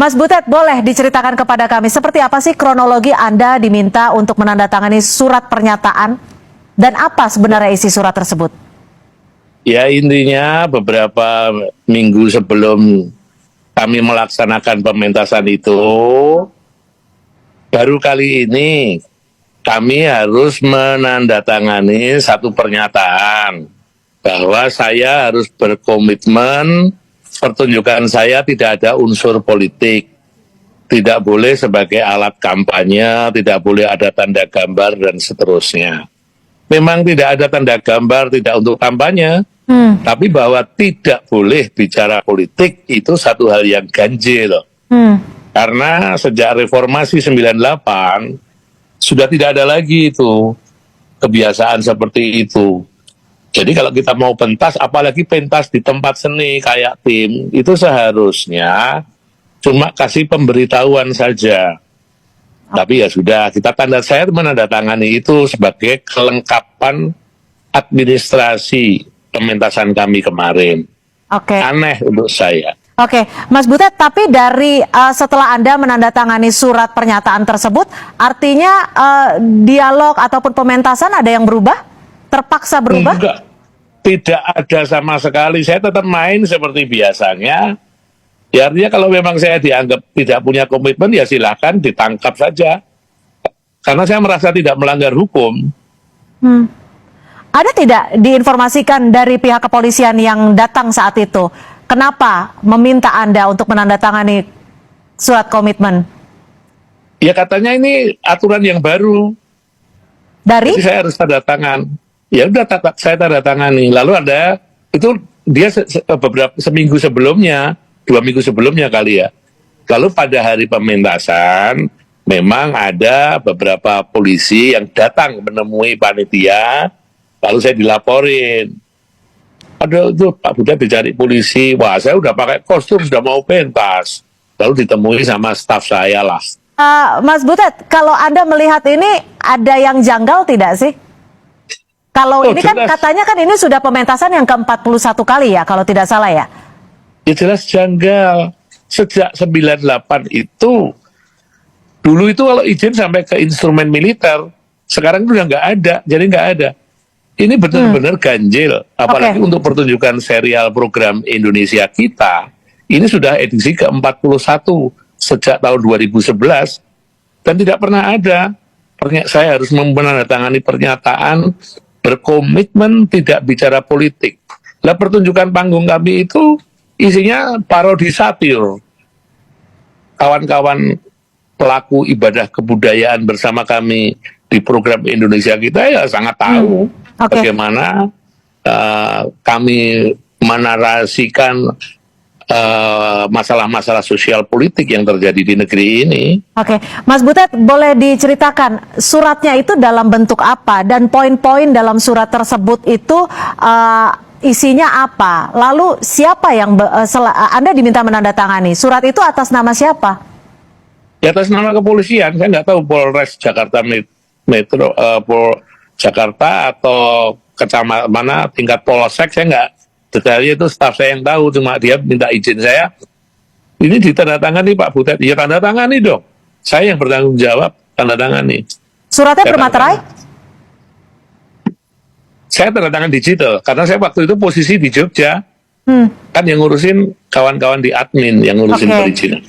Mas Butet, boleh diceritakan kepada kami seperti apa sih kronologi Anda diminta untuk menandatangani surat pernyataan dan apa sebenarnya isi surat tersebut? Ya intinya beberapa minggu sebelum kami melaksanakan pementasan itu, baru kali ini kami harus menandatangani satu pernyataan bahwa saya harus berkomitmen pertunjukan saya tidak ada unsur politik, tidak boleh sebagai alat kampanye, tidak boleh ada tanda gambar dan seterusnya. Memang tidak ada tanda gambar, tidak untuk kampanye, tapi bahwa tidak boleh bicara politik itu satu hal yang ganjil. Karena sejak reformasi 98 sudah tidak ada lagi itu kebiasaan seperti itu. Jadi kalau kita mau pentas, apalagi pentas di tempat seni kayak tim, itu seharusnya cuma kasih pemberitahuan saja. Tapi ya sudah, saya menandatangani itu sebagai kelengkapan administrasi pementasan kami kemarin. Oke. Aneh untuk saya. Oke, Mas Butet, tapi dari setelah Anda menandatangani surat pernyataan tersebut, artinya dialog ataupun pementasan ada yang berubah? Terpaksa berubah? Enggak, tidak ada sama sekali. Saya tetap main seperti biasanya. Ya artinya kalau memang saya dianggap tidak punya komitmen, ya silahkan ditangkap saja. Karena saya merasa tidak melanggar hukum. Ada tidak diinformasikan dari pihak kepolisian yang datang saat itu? Kenapa meminta Anda untuk menandatangani surat komitmen? Ya katanya ini aturan yang baru. Dari? Jadi saya harus tanda tangan. Ya udah saya tanda tangani. Lalu ada itu dia seminggu sebelumnya, 2 minggu sebelumnya kali ya. Lalu pada hari pementasan memang ada beberapa polisi yang datang menemui panitia. Lalu saya dilaporin. Ada itu Pak Butet dicari polisi. Wah saya udah pakai kostum, sudah mau pentas. Lalu ditemui sama staf saya lah. Mas Butet, kalau Anda melihat ini ada yang janggal tidak sih? Kalau ini kan jelas. katanya kan ini sudah pementasan yang ke-41 kali ya, kalau tidak salah ya? Ya jelas janggal. Sejak 98 itu, dulu itu kalau izin sampai ke instrumen militer, sekarang itu udah nggak ada, jadi nggak ada. Ini benar-benar ganjil, apalagi untuk pertunjukan serial program Indonesia kita, ini sudah edisi ke-41 sejak tahun 2011, dan tidak pernah ada. Saya harus menandatangani pernyataan berkomitmen tidak bicara politik. Lah pertunjukan panggung kami itu isinya parodi satir. Kawan-kawan pelaku ibadah kebudayaan bersama kami di program Indonesia kita ya sangat tahu bagaimana kami menarasikan masalah-masalah sosial politik yang terjadi di negeri ini. Oke, Mas Butet, boleh diceritakan suratnya itu dalam bentuk apa dan poin-poin dalam surat tersebut itu isinya apa? Lalu siapa yang Anda diminta menandatangani? Surat itu atas nama siapa? Ya, atas nama kepolisian. Saya nggak tahu Polres Jakarta Metro, Jakarta atau kecamatan mana tingkat polsek, saya nggak. Detailnya itu staf saya yang tahu, cuma dia minta izin saya. Ini ditandatangani Pak Butet, ya tanda tangani dong. Saya yang bertanggung jawab, tanda tangani. Suratnya bermaterai? Saya tanda tangan digital, karena saya waktu itu posisi di Jogja. Kan yang ngurusin kawan-kawan di admin, yang ngurusin perizinan.